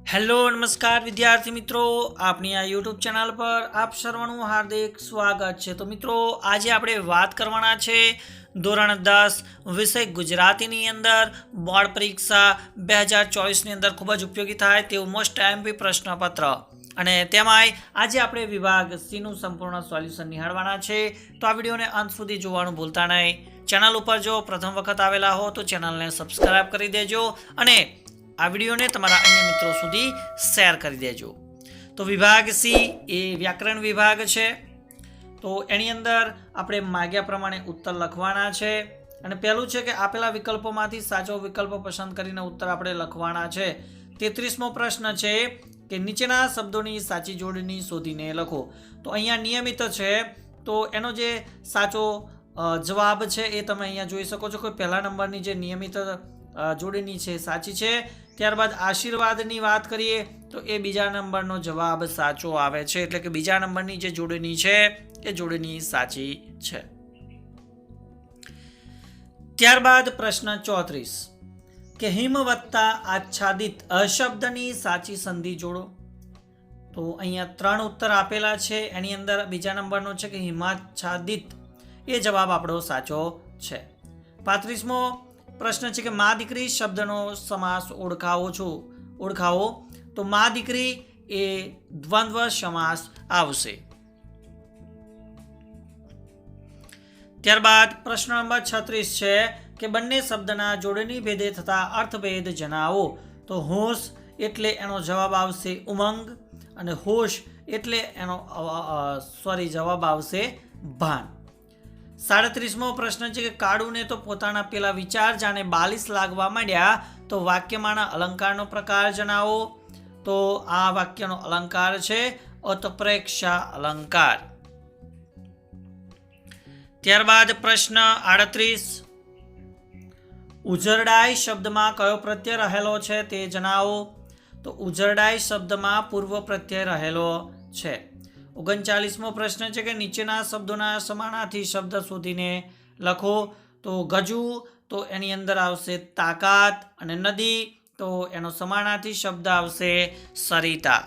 Hello નમસ્કાર વિદ્યાર્થી મિત્રો, આપણી આ યુટ્યુબ ચેનલ પર આપ સર્વનું હાર્દિક સ્વાગત છે। તો મિત્રો, આજે આપણે વાત કરવાના છે ધોરણ 10 વિષય ગુજરાતીની અંદર બોર્ડ પરીક્ષા 2024ની અંદર ખૂબ જ ઉપયોગી થાય તેવું મોસ્ટ એમપી પ્રશ્નપત્ર, અને તેમાંય આજે આપણે વિભાગ સીનું સંપૂર્ણ સોલ્યુશન નિહાળવાના છે। તો આ વિડીયોને અંત સુધી જોવાનું ભૂલતા નહીં। ચેનલ ઉપર જો પ્રથમ વખત આવેલા હો તો ચેનલને સબસ્ક્રાઈબ કરી દેજો અને આ વિડીયોને તમારા અન્ય મિત્રો સુધી શેર કરી દેજો। તો વિભાગ સી એ વ્યાકરણ વિભાગ છે। તો એની અંદર આપણે માગ્યા પ્રમાણે ઉત્તર લખવાના છે, અને પહેલું છે કે આપેલા વિકલ્પોમાંથી સાચો વિકલ્પ પસંદ કરીને ઉત્તર આપણે લખવાના છે। 33મો પ્રશ્ન છે કે નીચેના શબ્દોની સાચી જોડણી શોધીને લખો। તો અહીંયા નિયમિત છે, તો એનો જે સાચો જવાબ છે એ તમે અહીંયા જોઈ શકો છો કે પહેલા નંબરની જે નિયમિત જોડણી છે સાચી છે। ત્યારબાદ આશીર્વાદની વાત કરીએ તો એ બીજા નંબરનો જવાબ સાચો આવે છે, એટલે કે બીજા નંબરની જે જોડણી છે એ જોડણી સાચી છે। ત્યારબાદ પ્રશ્ન 34 કે હિમ વત્તા આચ્છાદિત શબ્દની સાચી સંધિ જોડો। તો અહીંયા 3 ઉત્તર આપેલા છે, એની અંદર બીજા નંબરનો છે કે હિમાચ્છાદિત, એ જવાબ આપણો સાચો છે। 35મો પ્રશ્ન છે કે માં દીકરી શબ્દનો સમાસ ઓળખાવો। તો માં દીકરી એ દ્વંદ્વ સમાસ આવશે। ત્યારબાદ પ્રશ્ન નંબર 36 છે કે બંને શબ્દના જોડણી ભેદે થતા અર્થભેદ જણાવો। તો હોશ એટલે એનો જવાબ આવશે ઉમંગ, અને હોશ એટલે એનો જવાબ આવશે ભાન। 37મો પ્રશ્ન છે કે કાળુને તો પોતાના પેલા વિચાર જાણે 42 લાગવા માંડ્યા, તો વાક્યમાંના અલંકારનો પ્રકાર જણાવો। તો આ વાક્યનો અલંકાર છે ઉત્પ્રેક્ષા અલંકાર। ત્યારબાદ પ્રશ્ન 38 ઉજરડાઈ શબ્દમાં કયો પ્રત્યય રહેલો છે તે જણાવો। તો ઉજરડાઈ શબ્દમાં પૂર્વ પ્રત્યય રહેલો છે। 39મો પ્રશ્ન છે કે નીચેના શબ્દોના સમાનાર્થી શબ્દ શોધીને લખો। તો ગજુ, તો એની અંદર આવશે તાકાત, અને નદી, તો એનો સમાનાર્થી શબ્દ આવશે સરિતા।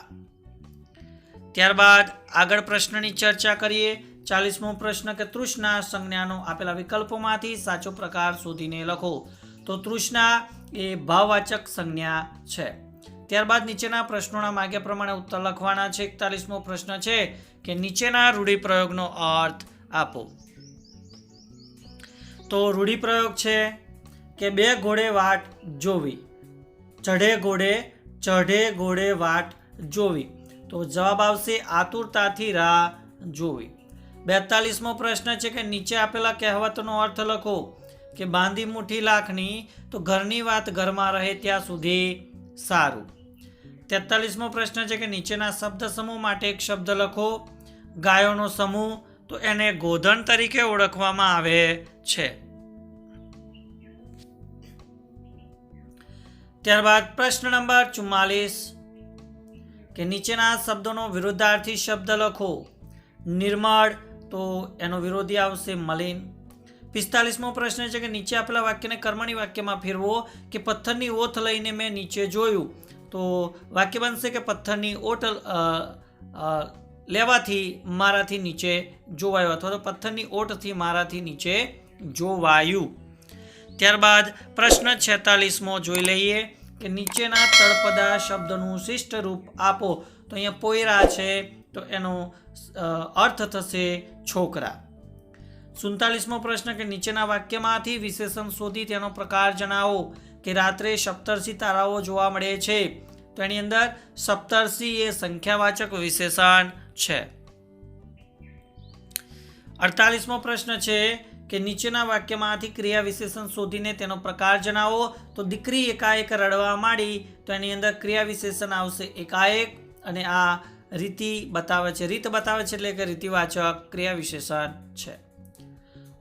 ત્યારબાદ આગળ પ્રશ્નની ચર્ચા કરીએ। 40મો પ્રશ્ન કે તૃષ્ણા સંજ્ઞાનો આપેલા વિકલ્પોમાંથી સાચો પ્રકાર શોધીને લખો। તો તૃષ્ણા એ ભાવવાચક સંજ્ઞા છે। ત્યારબાદ નીચેના પ્રશ્નોના માગ્યા પ્રમાણે ઉત્તર લખવાના છે। 41મો પ્રશ્ન છે કે નીચેના રૂઢિપ્રયોગનો અર્થ આપો। તો રૂઢિપ્રયોગ છે કે બે ઘોડે વાટ જોવી, ચઢે ઘોડે વાટ જોવી, તો જવાબ આવશે આતુરતાથી રાહ જોવી। 42મો પ્રશ્ન છે કે નીચે આપેલા કહેવતનો અર્થ લખો। કે બાંધી મુઠ્ઠી લાખની, તો ઘરની વાત ઘરમાં રહે ત્યાં સુધી સારું। 43મો પ્રશ્ન છે કે નીચેના શબ્દ સમૂહ માટે એક શબ્દ લખો। ગાયોનો સમૂહ, તો એને ગોધન તરીકે ઓળખવામાં આવે છે। ત્યારબાદ પ્રશ્ન નંબર 44 કે નીચેના શબ્દોનો વિરુદ્ધાર્થી શબ્દ લખો। નિર્મળ, તો એનો વિરોધી આવશે મલિન। 45મો પ્રશ્ન છે કે નીચે આપેલા વાક્યને કર્મણી વાક્યમાં ફેરવો। કે પથ્થરની ઓથ લઈને મેં નીચે જોયું, તો વાક્ય બનશે કે પથ્થરની ઓટ લેવાથી મારાથી નીચે જોવાયું, અથવા તો પથ્થરની ઓટથી મારાથી નીચે જોવાયું। ત્યારબાદ પ્રશ્ન 46મો જોઈ લઈએ કે નીચેના તળપદા શબ્દનું શિષ્ટ રૂપ આપો। તો અહીંયા પોયરા છે, તો એનો અર્થ થશે છોકરા। 47મો પ્રશ્ન કે નીચેના વાક્યમાંથી વિશેષણ શોધી તેનો પ્રકાર જણાવો। કે રાત્રે સપ્તર્ષિ તારાઓ જોવા મળે છે, તો એની અંદર સપ્તર્ષિ એ સંખ્યાવાચક વિશેષણ છે। 48મો પ્રશ્ન છે કે નીચેના વાક્યમાંથી ક્રિયા વિશેષણ શોધીને તેનો પ્રકાર જણાવો। તો દીકરી એકાએક રડવા માંડી, તો એની અંદર ક્રિયા વિશેષણ આવશે એકાએક, અને આ રીત બતાવે છે એટલે કે રીતિવાચક ક્રિયા વિશેષણ છે।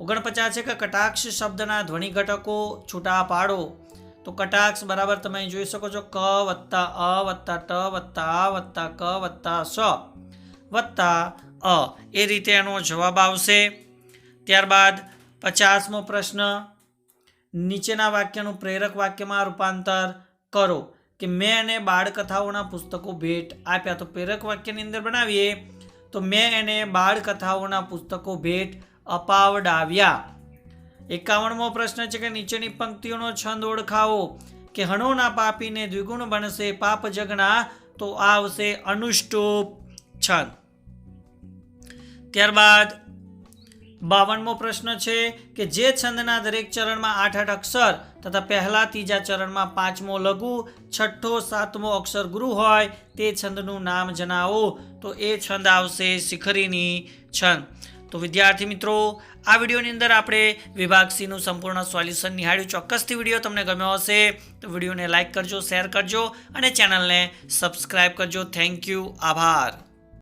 49 છે કે કટાક્ષ શબ્દના ધ્વનિ ઘટકો છૂટા પાડો। તો કટાક્ષ બરાબર તમે જોઈ શકો છો ક વત્તા અ વત્તા ટ વત્તા આ વત્તા ક વત્તા સ વત્તા અ, એ રીતે એનો જવાબ આવશે। ત્યારબાદ 50મો પ્રશ્ન નીચેના વાક્યનું પ્રેરક વાક્યમાં રૂપાંતર કરો। કે મેં એને બાળકથાઓના પુસ્તકો ભેટ આપ્યા. તો પ્રેરક વાક્યની અંદર બનાવીએ તો મેં એને બાળકથાઓના પુસ્તકો ભેટ અપાવડાવ્યા. 51મો પ્રશ્ન છે કે નીચેની પંક્તિઓનો છંદ ઓળખાવો. કે હણોના પાપીને દ્વિગુણ બનશે પાપ જગના, તો આવશે અનુષ્ટુપ છંદ. ત્યારબાદ 52મો પ્રશ્ન છે કે જે છંદના દરેક ચરણમાં 8 અક્ષર તથા પહેલા ત્રીજા ચરણમાં 5મો લઘુ, 6ઠ્ઠો 7મો અક્ષર ગુરુ હોય તે છંદનું નામ જણાવો. તો એ છંદ આવશે શિખરીની છંદ. તો વિદ્યાર્થી મિત્રો, આ વિડીયોની અંદર આપણે વિભાગ સીનું સંપૂર્ણ સોલ્યુશન નિહાળ્યું. ચોક્કસથી વિડીયો તમને ગમ્યો હશે તો વિડીયોને લાઇક કરજો, શેર કરજો અને ચેનલને સબસ્ક્રાઈબ કરજો. Thank you. આભાર.